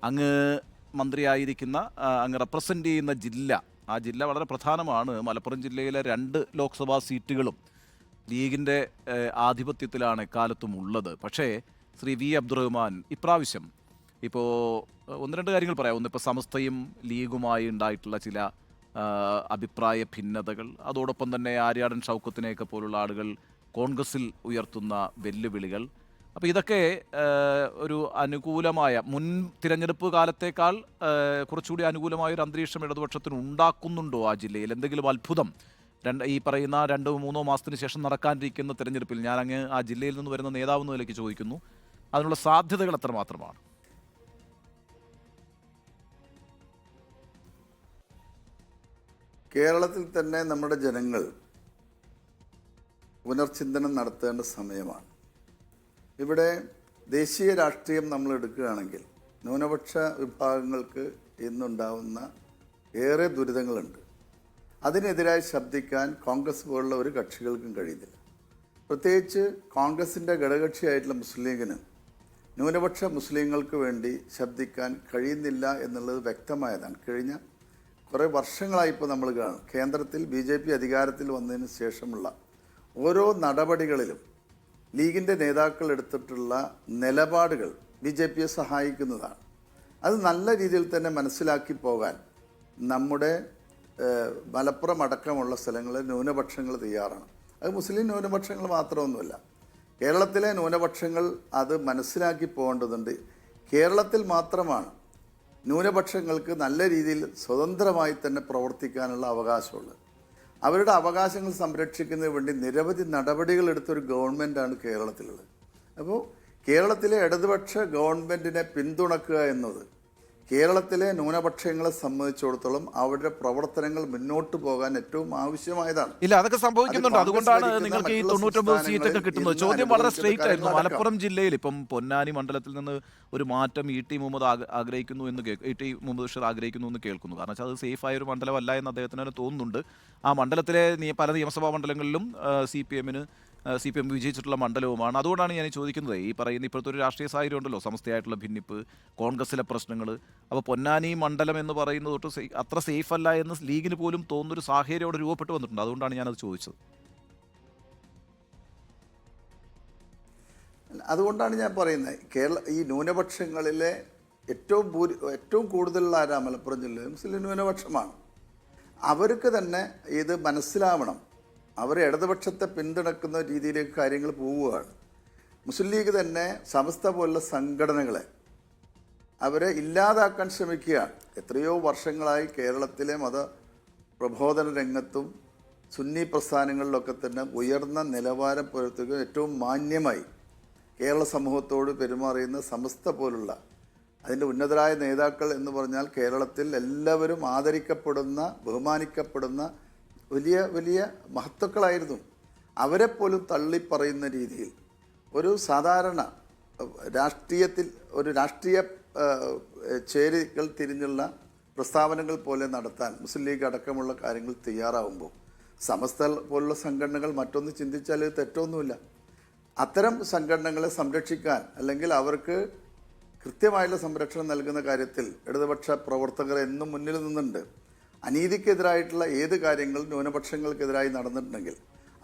അങ്ങ് മന്ത്രിയായിരിക്കുന്ന അങ്ങ് റെപ്രസെൻ്റ് ചെയ്യുന്ന ജില്ല, ആ ജില്ല വളരെ പ്രധാനമാണ്. മലപ്പുറം ജില്ലയിലെ 2 ലോക്സഭാ സീറ്റുകളും ലീഗിൻ്റെ ആധിപത്യത്തിലാണ് എക്കാലത്തും ഉള്ളത്. പക്ഷേ ശ്രീ വി അബ്ദുറഹ്മാൻ ഇപ്രാവശ്യം ഇപ്പോൾ ഒന്ന് രണ്ട് കാര്യങ്ങൾ പറയാം. ഒന്ന്, ഇപ്പോൾ സമസ്തയും ലീഗുമായി ഉണ്ടായിട്ടുള്ള ചില അഭിപ്രായ ഭിന്നതകൾ, അതോടൊപ്പം തന്നെ ആര്യാടൻ ഷൗക്കത്തിനെയൊക്കെ പോലുള്ള ആളുകൾ കോൺഗ്രസിൽ ഉയർത്തുന്ന വെല്ലുവിളികൾ. അപ്പോൾ ഇതൊക്കെ ഒരു അനുകൂലമായ മുൻ തിരഞ്ഞെടുപ്പ് കാലത്തേക്കാൾ കുറച്ചുകൂടി അനുകൂലമായ ഒരു അന്തരീക്ഷം ഇടതുപക്ഷത്തിന് ഉണ്ടാക്കുന്നുണ്ടോ ആ ജില്ലയിൽ? എന്തെങ്കിലും അത്ഭുതം ഈ പറയുന്ന 2-3 മാസത്തിന് ശേഷം നടക്കാനിരിക്കുന്ന തിരഞ്ഞെടുപ്പിൽ? ഞാൻ അങ്ങ് ആ ജില്ലയിൽ നിന്ന് വരുന്ന നേതാവെന്ന നിലയ്ക്ക് ചോദിക്കുന്നു, അതിനുള്ള സാധ്യതകൾ എത്രമാത്രമാണ്? കേരളത്തിൽ തന്നെ നമ്മുടെ ജനങ്ങൾ പുനർചിന്തനം നടത്തേണ്ട സമയമാണ്. ഇവിടെ ദേശീയ രാഷ്ട്രീയം നമ്മൾ എടുക്കുകയാണെങ്കിൽ ന്യൂനപക്ഷ വിഭാഗങ്ങൾക്ക് ഇന്നുണ്ടാവുന്ന ഏറെ ദുരിതങ്ങളുണ്ട്. അതിനെതിരായി ശബ്ദിക്കാൻ കോൺഗ്രസ് പോലുള്ള ഒരു കക്ഷികൾക്കും കഴിയുന്നില്ല. പ്രത്യേകിച്ച് കോൺഗ്രസിൻ്റെ ഘടകകക്ഷിയായിട്ടുള്ള മുസ്ലിം ലീഗിന് ന്യൂനപക്ഷ മുസ്ലിങ്ങൾക്ക് വേണ്ടി ശബ്ദിക്കാൻ കഴിയുന്നില്ല എന്നുള്ളത് വ്യക്തമായതാണ്. കഴിഞ്ഞ കുറേ വർഷങ്ങളായി ഇപ്പോൾ നമ്മൾ കാണും, കേന്ദ്രത്തിൽ BJP അധികാരത്തിൽ വന്നതിന് ശേഷമുള്ള ഓരോ നടപടികളിലും ലീഗിൻ്റെ നേതാക്കൾ എടുത്തിട്ടുള്ള നിലപാടുകൾ BJPയെ സഹായിക്കുന്നതാണ്. അത് നല്ല രീതിയിൽ തന്നെ മനസ്സിലാക്കി പോകാൻ നമ്മുടെ മലപ്പുറം അടക്കമുള്ള സ്ഥലങ്ങളിൽ ന്യൂനപക്ഷങ്ങൾ തയ്യാറാണ്. അത് മുസ്ലിം ന്യൂനപക്ഷങ്ങൾ മാത്രമൊന്നുമല്ല, കേരളത്തിലെ ന്യൂനപക്ഷങ്ങൾ അത് മനസ്സിലാക്കി പോകേണ്ടതുണ്ട്. കേരളത്തിൽ മാത്രമാണ് ന്യൂനപക്ഷങ്ങൾക്ക് നല്ല രീതിയിൽ സ്വതന്ത്രമായി തന്നെ പ്രവർത്തിക്കാനുള്ള അവകാശമുള്ളത്. അവരുടെ അവകാശങ്ങൾ സംരക്ഷിക്കുന്നതിന് വേണ്ടി നിരവധി നടപടികൾ എടുത്തൊരു ഗവൺമെൻറ്റാണ് കേരളത്തിലുള്ളത്. അപ്പോൾ കേരളത്തിലെ ഇടതുപക്ഷ ഗവൺമെൻറ്റിനെ പിന്തുണക്കുക എന്നത് കേരളത്തിലെ ന്യൂനപക്ഷങ്ങളെ സംബന്ധിച്ചിടത്തോളം അവരുടെ പ്രവർത്തനങ്ങൾ മുന്നോട്ട് പോകാൻ ഏറ്റവും ആവശ്യമായതാണ്. ഇല്ല, അതൊക്കെ സംഭവിക്കുന്നുണ്ട്. അതുകൊണ്ടാണ് നിങ്ങൾക്ക് ഈ 99 സീറ്റൊക്കെ കിട്ടുന്നത്. ചോദ്യം വളരെ സ്ട്രെയിറ്റ് ആയിരുന്നു. മലപ്പുറം ജില്ലയിൽ ഇപ്പം പൊന്നാനി മണ്ഡലത്തിൽ നിന്ന് ഒരു മാറ്റം ഇ ടി മുഹമ്മദ് ആഗ്രഹിക്കുന്നു എന്ന് ഇ ടി മുഹമ്മദ് ബഷീർ ആഗ്രഹിക്കുന്നു എന്ന് കേൾക്കുന്നു. കാരണം വെച്ചാൽ അത് സേഫായ ഒരു മണ്ഡലമല്ല എന്ന് അദ്ദേഹത്തിന് തോന്നുന്നുണ്ട്. ആ മണ്ഡലത്തിലെ പല നിയമസഭാ മണ്ഡലങ്ങളിലും CPM വിജയിച്ചിട്ടുള്ള മണ്ഡലവുമാണ്. അതുകൊണ്ടാണ് ഞാൻ ചോദിക്കുന്നത്, ഈ പറയുന്ന ഇപ്പോഴത്തെ ഒരു രാഷ്ട്രീയ സാഹചര്യം ഉണ്ടല്ലോ, സമസ്തയായിട്ടുള്ള ഭിന്നിപ്പ്, കോൺഗ്രസിലെ പ്രശ്നങ്ങൾ. അപ്പോൾ പൊന്നാനി മണ്ഡലം എന്ന് പറയുന്നത് തൊട്ട് അത്ര സേഫ് അല്ല എന്ന് ലീഗിന് പോലും തോന്നുന്നൊരു സാഹചര്യം അവിടെ രൂപപ്പെട്ടു വന്നിട്ടുണ്ട്. അതുകൊണ്ടാണ് ഞാനത് ചോദിച്ചത്. അതുകൊണ്ടാണ് ഞാൻ പറയുന്നത്, ഈ ന്യൂനപക്ഷങ്ങളിലെ ഏറ്റവും കൂടുതലുള്ള ആരാ മലപ്പുറം ജില്ലയിൽ മുസ്ലിം ന്യൂനപക്ഷമാണ്. അവർക്ക് തന്നെ ഇത് മനസ്സിലാവണം. അവർ ഇടതുപക്ഷത്തെ പിന്തുണക്കുന്ന രീതിയിലേക്ക് കാര്യങ്ങൾ പോവുകയാണ്. മുസ്ലിം ലീഗ് തന്നെ സമസ്ത പോലുള്ള സംഘടനകളെ അവരെ ഇല്ലാതാക്കാൻ ശ്രമിക്കുകയാണ്. എത്രയോ വർഷങ്ങളായി കേരളത്തിലെ മത പ്രബോധന രംഗത്തും സുന്നി പ്രസ്ഥാനങ്ങളിലൊക്കെ തന്നെ ഉയർന്ന നിലവാരം പുലർത്തുകയും ഏറ്റവും മാന്യമായി കേരള സമൂഹത്തോട് പെരുമാറിയുന്ന സമസ്ത പോലുള്ള അതിൻ്റെ ഉന്നതരായ നേതാക്കൾ എന്ന് പറഞ്ഞാൽ കേരളത്തിൽ എല്ലാവരും ആദരിക്കപ്പെടുന്ന, ബഹുമാനിക്കപ്പെടുന്ന വലിയ വലിയ മഹത്തുക്കളായിരുന്നു. അവരെപ്പോലും തള്ളിപ്പറയുന്ന രീതിയിൽ ഒരു സാധാരണ രാഷ്ട്രീയ ചേരികൾ തിരിഞ്ഞുള്ള പ്രസ്താവനകൾ പോലെ നടത്താൻ മുസ്ലിം ലീഗ് അടക്കമുള്ള കാര്യങ്ങൾ തയ്യാറാവുമ്പോൾ സമസ്ത പോലുള്ള സംഘടനകൾ മറ്റൊന്ന് ചിന്തിച്ചാൽ തെറ്റൊന്നുമില്ല. അത്തരം സംഘടനകളെ സംരക്ഷിക്കാൻ അല്ലെങ്കിൽ അവർക്ക് കൃത്യമായുള്ള സംരക്ഷണം നൽകുന്ന കാര്യത്തിൽ ഇടതുപക്ഷ പ്രവർത്തകർ എന്നും മുന്നിൽ നിന്നുണ്ട്. അനീതിക്കെതിരായിട്ടുള്ള ഏത് കാര്യങ്ങൾ ന്യൂനപക്ഷങ്ങൾക്കെതിരായി നടന്നിട്ടുണ്ടെങ്കിൽ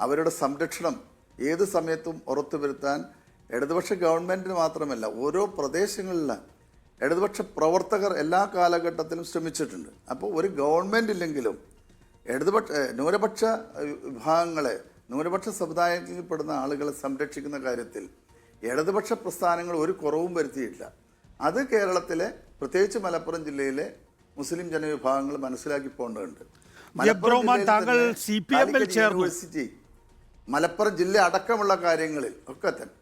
അവരുടെ സംരക്ഷണം ഏത് സമയത്തും ഉറപ്പുവരുത്താൻ ഇടതുപക്ഷ ഗവൺമെൻറ്റിന് മാത്രമല്ല ഓരോ പ്രദേശങ്ങളിലെ ഇടതുപക്ഷ പ്രവർത്തകർ എല്ലാ കാലഘട്ടത്തിലും ശ്രമിച്ചിട്ടുണ്ട്. അപ്പോൾ ഒരു ഗവൺമെൻറ് ഇല്ലെങ്കിലും ന്യൂനപക്ഷ വിഭാഗങ്ങളെ, ന്യൂനപക്ഷ സമുദായത്തിൽപ്പെടുന്ന ആളുകളെ സംരക്ഷിക്കുന്ന കാര്യത്തിൽ ഇടതുപക്ഷ പ്രസ്ഥാനങ്ങൾ ഒരു കുറവും വരുത്തിയിട്ടില്ല. അത് കേരളത്തിലെ പ്രത്യേകിച്ച് മലപ്പുറം ജില്ലയിലെ മുസ്ലിം ജനവിഭാഗങ്ങൾ മനസ്സിലാക്കി പോകേണ്ടതുണ്ട്. യൂണിവേഴ്സിറ്റി, മലപ്പുറം ജില്ല അടക്കമുള്ള കാര്യങ്ങളിൽ ഒക്കെ തന്നെ